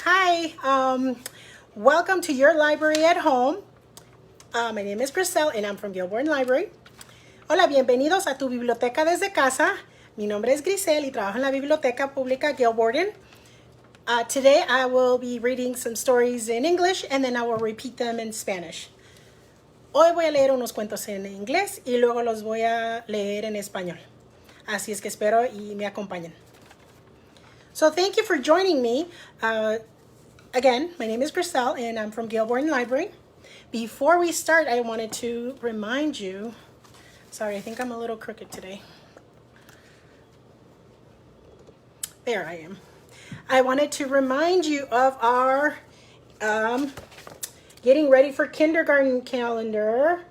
Hi, welcome to your library at home. My name is Grisel and I'm from Gilbourne Library. Hola, bienvenidos a tu biblioteca desde casa. Mi nombre es Grisel y trabajo en la Biblioteca Pública Gilbourne. Today I will be reading some stories in English and then I will repeat them in Spanish. Hoy voy a leer unos cuentos en inglés y luego los voy a leer en español. Así es que espero y me acompañen. So thank you for joining me. Again, my name is Grisel and I'm from Gilbourne Library. Before we start, I wanted to remind you, sorry, I think I'm a little crooked today. There I am. I wanted to remind you of our getting ready for kindergarten calendar.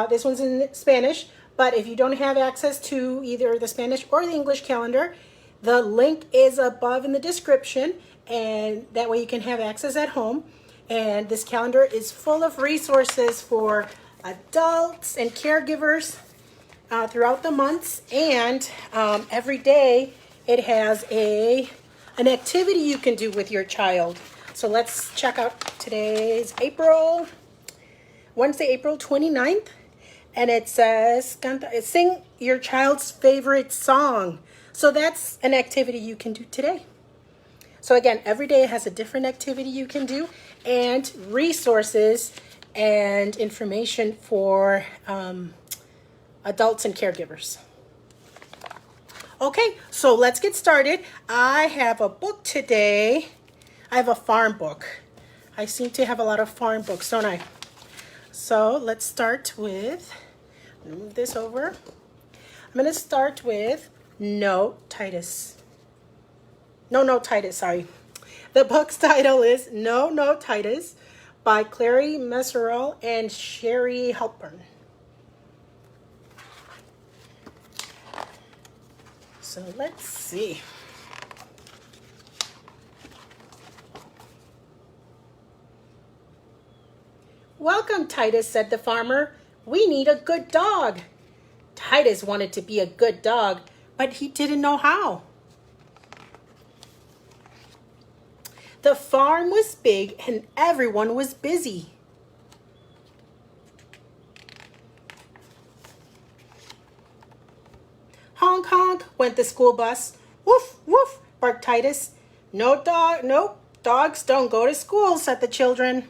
This one's in Spanish, but if you don't have access to either the Spanish or the English calendar, the link is above in the description, and that way you can have access at home. And this calendar is full of resources for adults and caregivers throughout the months. And every day it has an activity you can do with your child. So let's check out today's Wednesday, April 29th. And it says, sing your child's favorite song. So that's an activity you can do today. So again, every day has a different activity you can do and resources and information for adults and caregivers. Okay, so let's get started. I have a book today. I have a farm book. I seem to have a lot of farm books, don't I? So let's start with, move this over. I'm going to start with No, Titus, sorry. The book's title is No, Titus by Clary Messerel and Sherry Halpern. So let's see. Welcome, Titus, said the farmer. We need a good dog. Titus wanted to be a good dog, but he didn't know how. The farm was big and everyone was busy. Honk, honk, went the school bus. Woof, woof, barked Titus. Nope, dogs don't go to school, said the children.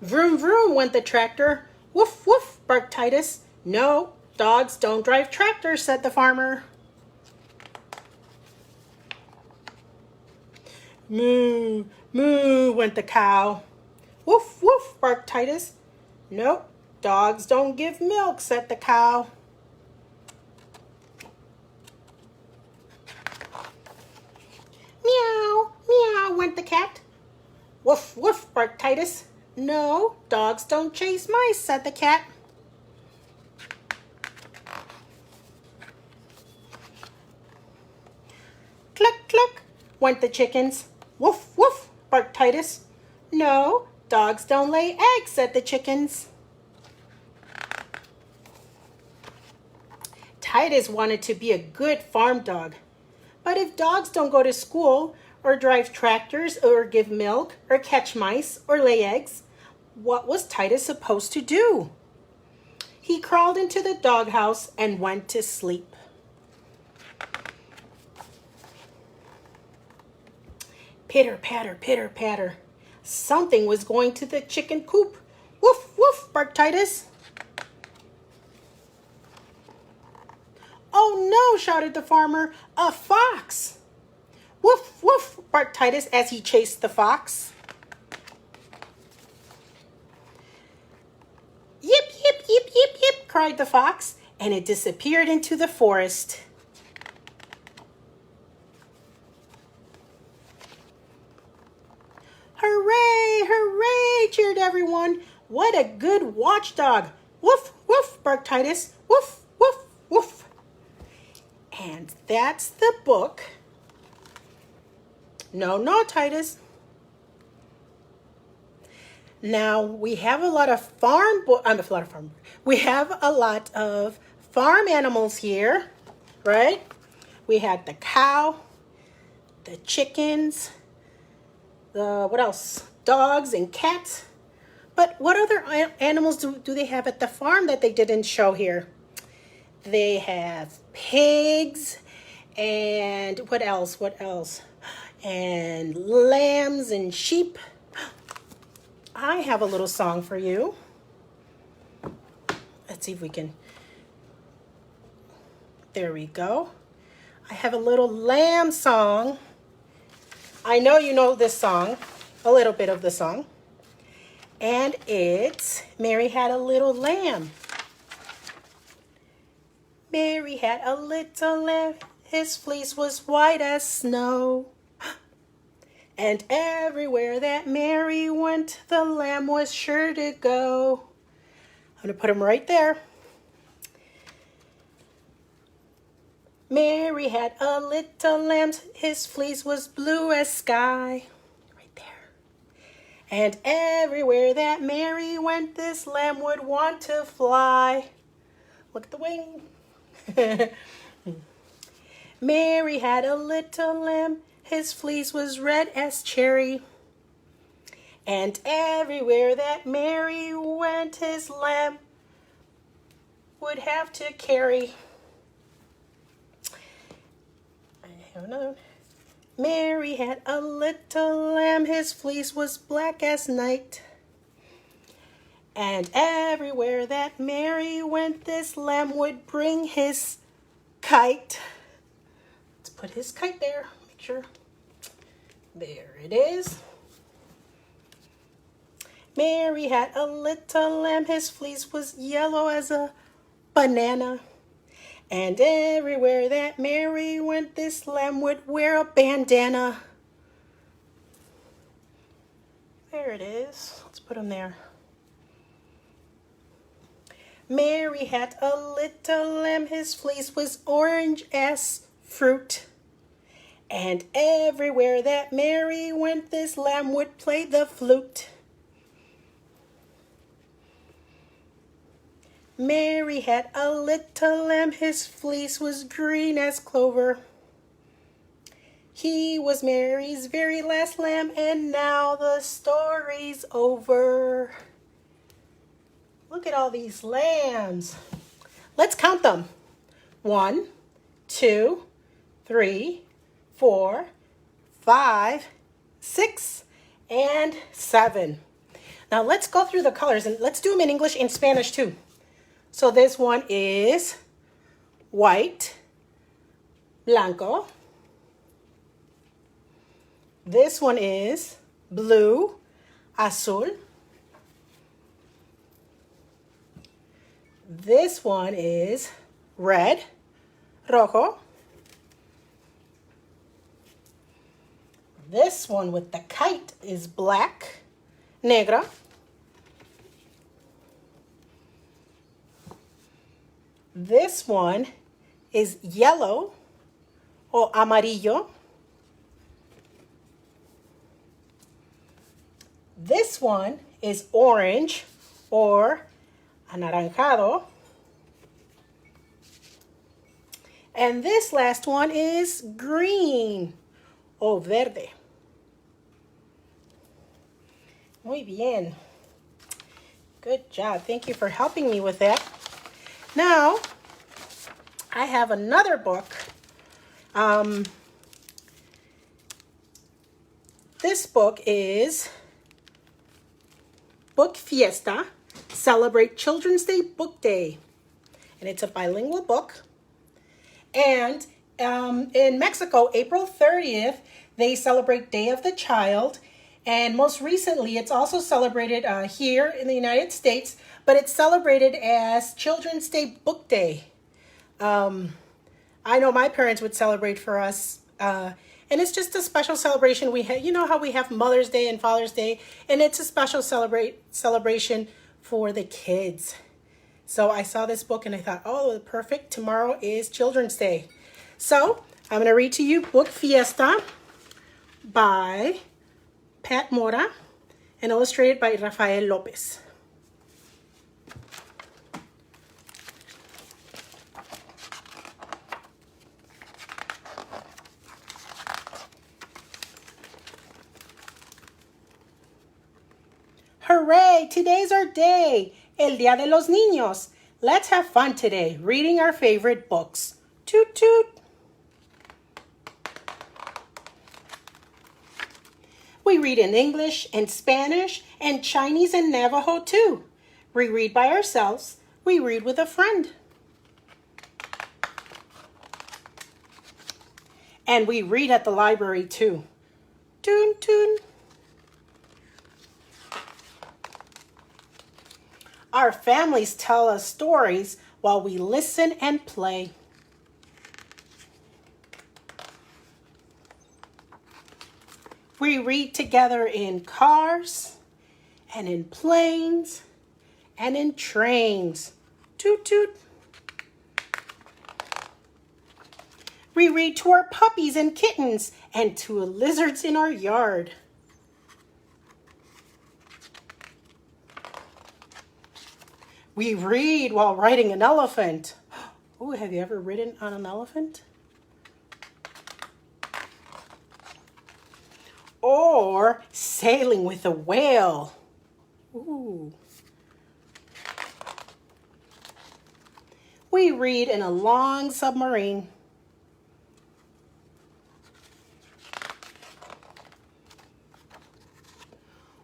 Vroom, vroom, went the tractor. Woof, woof, barked Titus. No, dogs don't drive tractors, said the farmer. Moo, moo, went the cow. Woof, woof, barked Titus. Nope, dogs don't give milk, said the cow. Meow, meow, went the cat. Woof, woof, barked Titus. No, dogs don't chase mice, said the cat. Cluck, cluck, went the chickens. Woof, woof, barked Titus. No, dogs don't lay eggs, said the chickens. Titus wanted to be a good farm dog. But if dogs don't go to school, or drive tractors, or give milk, or catch mice, or lay eggs, what was Titus supposed to do? He crawled into the doghouse and went to sleep. Pitter, patter, pitter, patter. Something was going to the chicken coop. Woof, woof, barked Titus. Oh no, shouted the farmer, a fox. Woof, woof, barked Titus as he chased the fox. Yip, yip, yip, yip, yip, cried the fox, and it disappeared into the forest. Hooray, hooray, cheered everyone. What a good watchdog. Woof, woof, barked Titus. Woof, woof, woof. And that's the book. No, Titus. Now we have a lot of we have a lot of farm animals here, right? We had the cow, the chickens, what else? Dogs and cats. But what other animals do they have at the farm that they didn't show here? They have pigs and what else? What else? And lambs and sheep. I have a little song for you. Let's see if we can. There we go. I have a little lamb song. I know you know this song, a little bit of the song. And it's Mary Had a Little Lamb. Mary had a little lamb, his fleece was white as snow. And everywhere that Mary went, the lamb was sure to go. I'm going to put him right there. Mary had a little lamb, his fleece was blue as sky. Right there. And everywhere that Mary went, this lamb would want to fly. Look at the wing. Mary had a little lamb, his fleece was red as cherry. And everywhere that Mary went, his lamb would have to carry. I have another one. Mary had a little lamb, his fleece was black as night. And everywhere that Mary went, this lamb would bring his kite. Let's put his kite there. Make sure. There it is. Mary had a little lamb, his fleece was yellow as a banana. And everywhere that Mary went, this lamb would wear a bandana. There it is. Let's put him there. Mary had a little lamb, his fleece was orange as fruit. And everywhere that Mary went, this lamb would play the flute. Mary had a little lamb, his fleece was green as clover. He was Mary's very last lamb, and now the story's over. Look at all these lambs. Let's count them. 1, 2, 3, 4, 5, 6, and 7. Now let's go through the colors and let's do them in English and Spanish too. So this one is white, blanco. This one is blue, azul. This one is red, rojo. This one with the kite is black, negra. This one is yellow or amarillo. This one is orange or anaranjado. And this last one is green o verde. Muy bien. Good job. Thank you for helping me with that. Now, I have another book. This book is Book Fiesta, Celebrate Children's Day Book Day. And it's a bilingual book. And in Mexico, April 30th, they celebrate Day of the Child. And most recently, it's also celebrated here in the United States, but it's celebrated as Children's Day Book Day. I know my parents would celebrate for us, and it's just a special celebration. We have, you know how we have Mother's Day and Father's Day, and it's a special celebration for the kids. So I saw this book and I thought, oh, perfect. Tomorrow is Children's Day. So I'm going to read to you Book Fiesta by Pat Mora and illustrated by Rafael Lopez. Yay, today's our day, el Día de los Niños. Let's have fun today, reading our favorite books. Toot toot. We read in English and Spanish and Chinese and Navajo too. We read by ourselves. We read with a friend. And we read at the library too. Toon toon. Our families tell us stories while we listen and play. We read together in cars and in planes and in trains. Toot toot. We read to our puppies and kittens and to lizards in our yard. We read while riding an elephant. Oh, have you ever ridden on an elephant? Or sailing with a whale. Ooh. We read in a long submarine.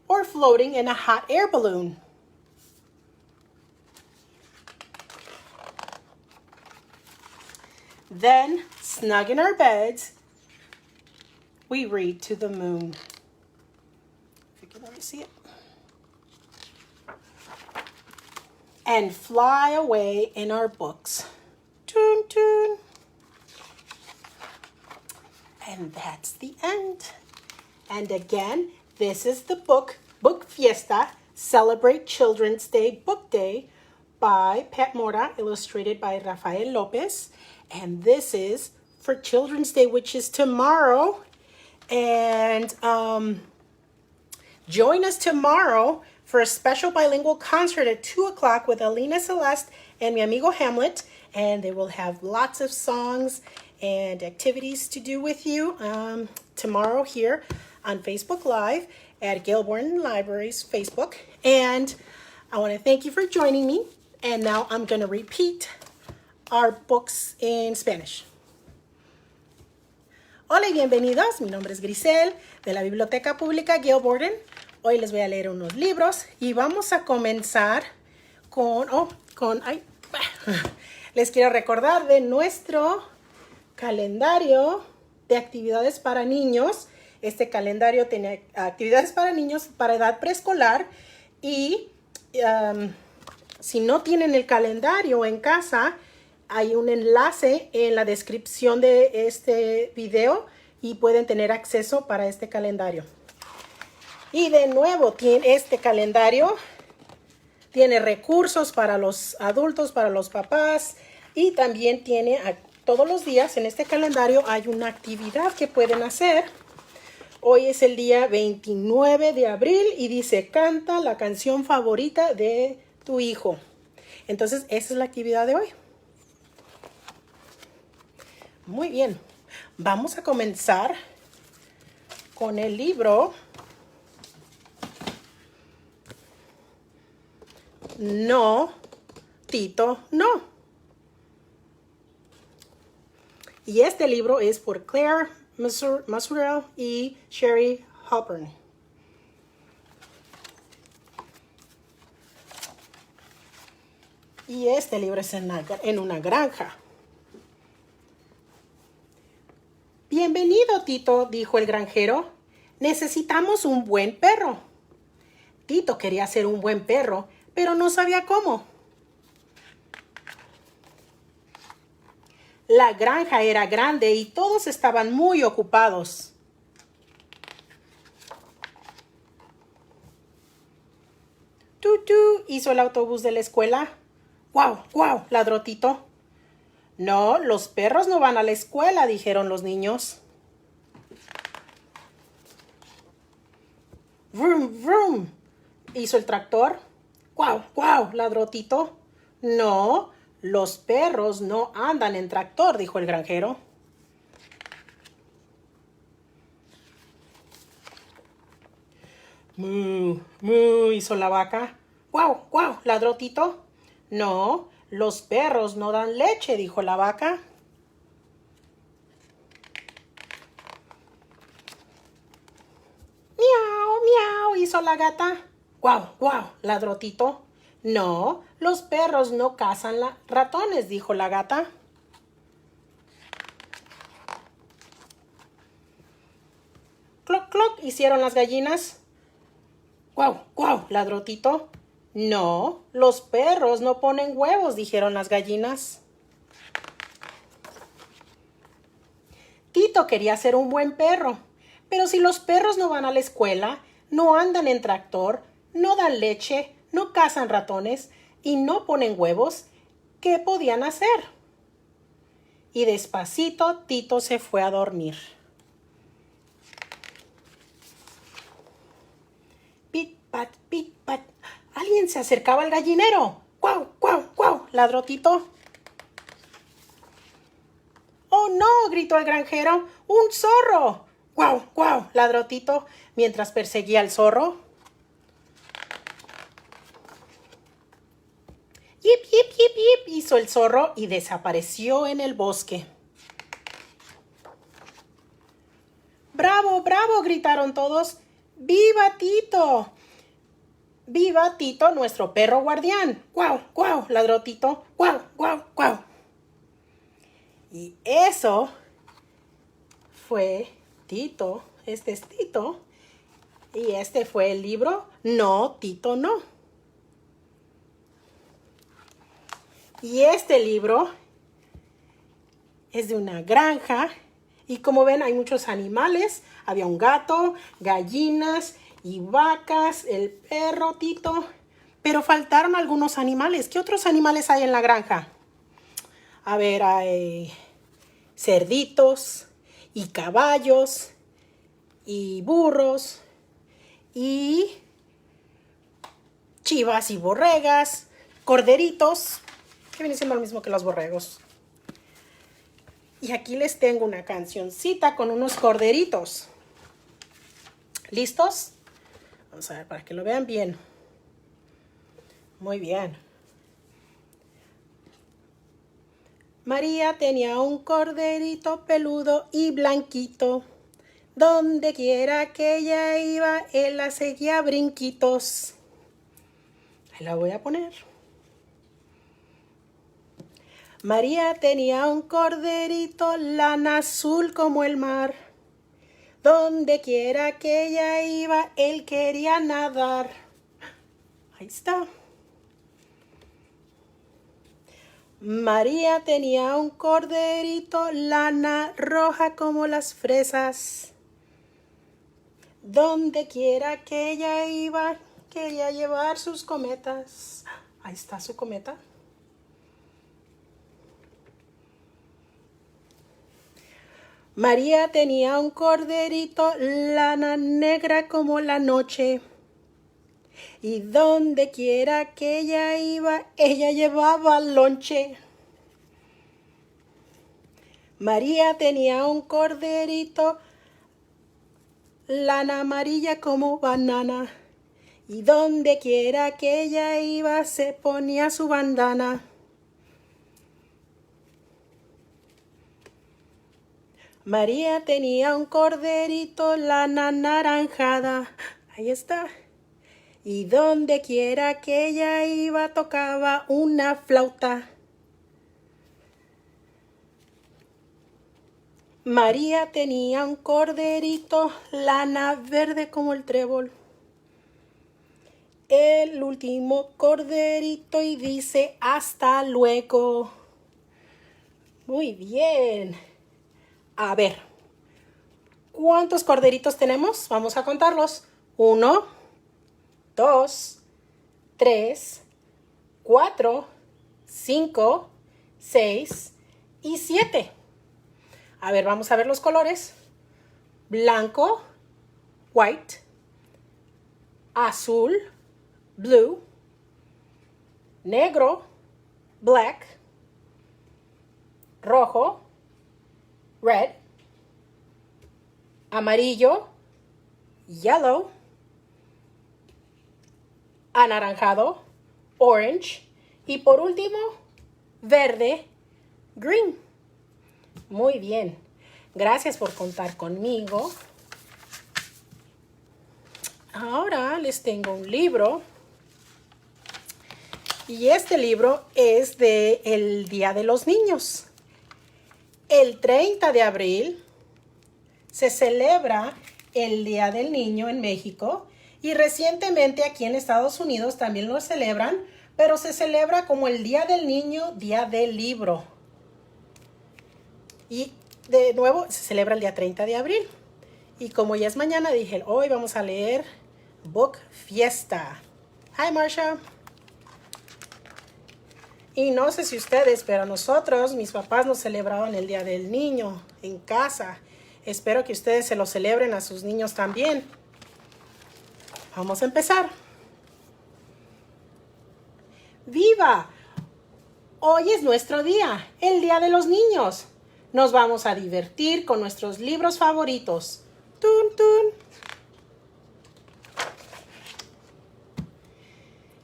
Or floating in a hot air balloon. Then, snug in our beds, we read to the moon. If you can let me see it. And fly away in our books. Toon toon. And that's the end. And again, this is the book Fiesta, Celebrate Children's Day Book Day by Pat Mora, illustrated by Rafael Lopez. And this is for Children's Day, which is tomorrow. And join us tomorrow for a special bilingual concert at 2 o'clock with Alina Celeste and mi amigo Hamlet. And they will have lots of songs and activities to do with you tomorrow here on Facebook Live at Gilborn Library's Facebook. And I want to thank you for joining me. And now I'm going to repeat our books in Spanish. Hola y bienvenidos. Mi nombre es Grisel de la Biblioteca Pública Gilborn. Hoy les voy a leer unos libros y vamos a comenzar les quiero recordar de nuestro calendario de actividades para niños. Este calendario tiene actividades para niños para edad preescolar y si no tienen el calendario en casa, hay un enlace en la descripción de este video y pueden tener acceso para este calendario. Y de nuevo, este calendario tiene recursos para los adultos, para los papás y también tiene todos los días en este calendario hay una actividad que pueden hacer. Hoy es el día 29 de abril y dice, canta la canción favorita de tu hijo. Entonces, esa es la actividad de hoy. Muy bien, vamos a comenzar con el libro No, Tito, no. Y este libro es por Claire Masurel y Sherry Halpern. Y este libro es en una granja. Bienvenido, Tito, dijo el granjero. Necesitamos un buen perro. Tito quería ser un buen perro, pero no sabía cómo. La granja era grande y todos estaban muy ocupados. ¡Tutú! Hizo el autobús de la escuela. ¡Guau, guau! Ladró Tito. No, los perros no van a la escuela, dijeron los niños. ¡Vrum, vrum! Hizo el tractor. ¡Guau, guau! Ladró Tito. No, los perros no andan en tractor, dijo el granjero. Mu, mu, hizo la vaca. Guau, guau, ladró Tito. No, los perros no dan leche, dijo la vaca. Miau, miau, hizo la gata. Guau, guau, ladró Tito. No, los perros no cazan ratones, dijo la gata. Cloc, cloc, hicieron las gallinas. Guau, guau, ladró Tito. No, los perros no ponen huevos, dijeron las gallinas. Tito quería ser un buen perro, pero si los perros no van a la escuela, no andan en tractor, no dan leche, no cazan ratones y no ponen huevos, ¿qué podían hacer? Y despacito Tito se fue a dormir. Pit, pat, pit, pat. Alguien se acercaba al gallinero. ¡Guau, guau, guau! Ladró Tito. ¡Oh, no! Gritó el granjero. ¡Un zorro! ¡Guau, guau! Ladró Tito mientras perseguía al zorro. ¡Yip, yip, yip, yip! Hizo el zorro y desapareció en el bosque. ¡Bravo, bravo! Gritaron todos. ¡Viva Tito! ¡Viva Tito, nuestro perro guardián! ¡Guau, guau! Ladró Tito. ¡Guau, guau, guau! Y eso fue Tito. Este es Tito. Y este fue el libro No, Tito, no. Y este libro es de una granja. Y como ven, hay muchos animales. Había un gato, gallinas y vacas, el perro, Tito. Pero faltaron algunos animales. ¿Qué otros animales hay en la granja? A ver, hay cerditos y caballos y burros y chivas y borregas, corderitos, que viene siendo lo mismo que los borregos. Y aquí les tengo una cancioncita con unos corderitos. ¿Listos? Vamos a ver para que lo vean bien. Muy bien. María tenía un corderito peludo y blanquito. Donde quiera que ella iba, él la seguía a brinquitos. Ahí la voy a poner. María tenía un corderito, lana azul como el mar. Donde quiera que ella iba, él quería nadar. Ahí está. María tenía un corderito, lana roja como las fresas. Donde quiera que ella iba, quería llevar sus cometas. Ahí está su cometa. María tenía un corderito, lana negra como la noche. Y donde quiera que ella iba, ella llevaba lonche. María tenía un corderito, lana amarilla como banana. Y donde quiera que ella iba, se ponía su bandana. María tenía un corderito, lana naranjada. Ahí está. Y donde quiera que ella iba, tocaba una flauta. María tenía un corderito, lana verde como el trébol. El último corderito y dice hasta luego. Muy bien. A ver, ¿cuántos corderitos tenemos? Vamos a contarlos. 1, 2, 3, 4, 5, 6 y 7. A ver, vamos a ver los colores. Blanco, white, azul, blue, negro, black, rojo, red, amarillo, yellow, anaranjado, orange, y por último, verde, green. Muy bien. Gracias por contar conmigo. Ahora les tengo un libro. Y este libro es de el Día de los Niños. El 30 de abril se celebra el Día del Niño en México. Y recientemente aquí en Estados Unidos también lo celebran, pero se celebra como el Día del Niño, Día del Libro. Y de nuevo se celebra el día 30 de abril. Y como ya es mañana, dije, hoy vamos a leer Book Fiesta. Hi, Marsha. Y no sé si ustedes, pero nosotros, mis papás nos celebraban el Día del Niño en casa. Espero que ustedes se lo celebren a sus niños también. Vamos a empezar. ¡Viva! Hoy es nuestro día, el Día de los Niños. Nos vamos a divertir con nuestros libros favoritos. ¡Tun, tun!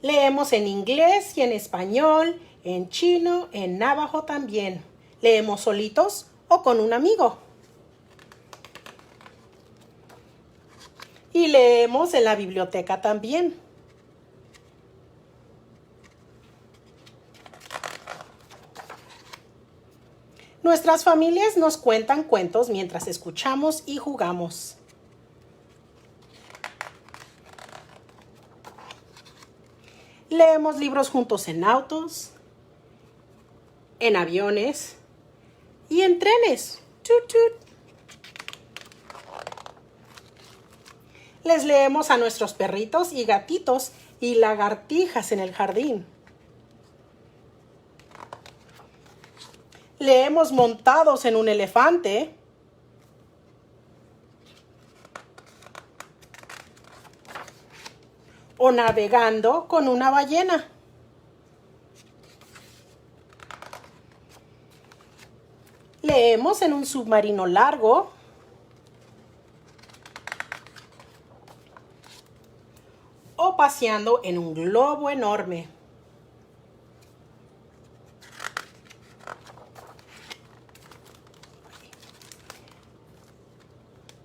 Leemos en inglés y en español, en chino, en návajo también. Leemos solitos o con un amigo. Y leemos en la biblioteca también. Nuestras familias nos cuentan cuentos mientras escuchamos y jugamos. Leemos libros juntos en autos, en aviones y en trenes. Tut, tut. Les leemos a nuestros perritos y gatitos y lagartijas en el jardín. Leemos montados en un elefante. O navegando con una ballena. Leemos en un submarino largo. O paseando en un globo enorme.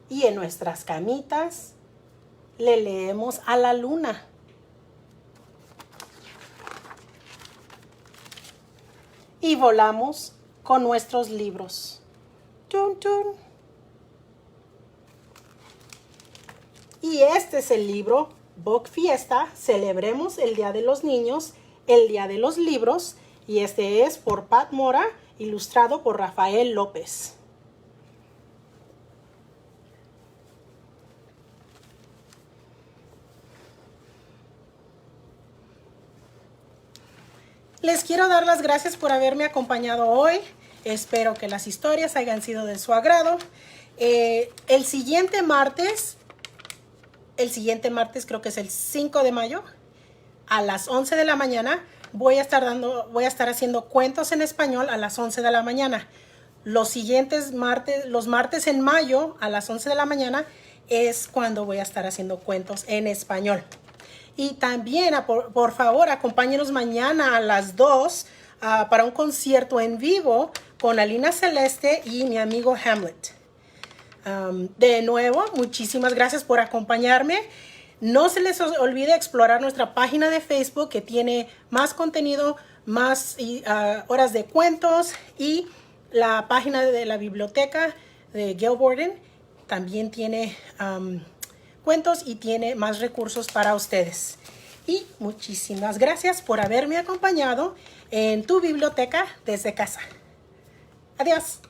Y en nuestras camitas le leemos a la luna. Y volamos con nuestros libros. Tun, tun. Y este es el libro Book Fiesta. Celebremos el Día de los Niños, el Día de los Libros. Y este es por Pat Mora, ilustrado por Rafael López. Les quiero dar las gracias por haberme acompañado hoy. Espero que las historias hayan sido de su agrado. El siguiente martes creo que es el 5 de mayo, a las 11 de la mañana, voy a estar haciendo cuentos en español a las 11 de la mañana. Los martes en mayo a las 11 de la mañana es cuando voy a estar haciendo cuentos en español. Y también, por favor, acompáñenos mañana a las 2 para un concierto en vivo con Alina Celeste y mi amigo Hamlet. De nuevo, muchísimas gracias por acompañarme. No se les olvide explorar nuestra página de Facebook, que tiene más contenido, más horas de cuentos, y la página de la biblioteca de Gail Borden también tiene cuentos y tiene más recursos para ustedes. Y muchísimas gracias por haberme acompañado en tu biblioteca desde casa. Adiós.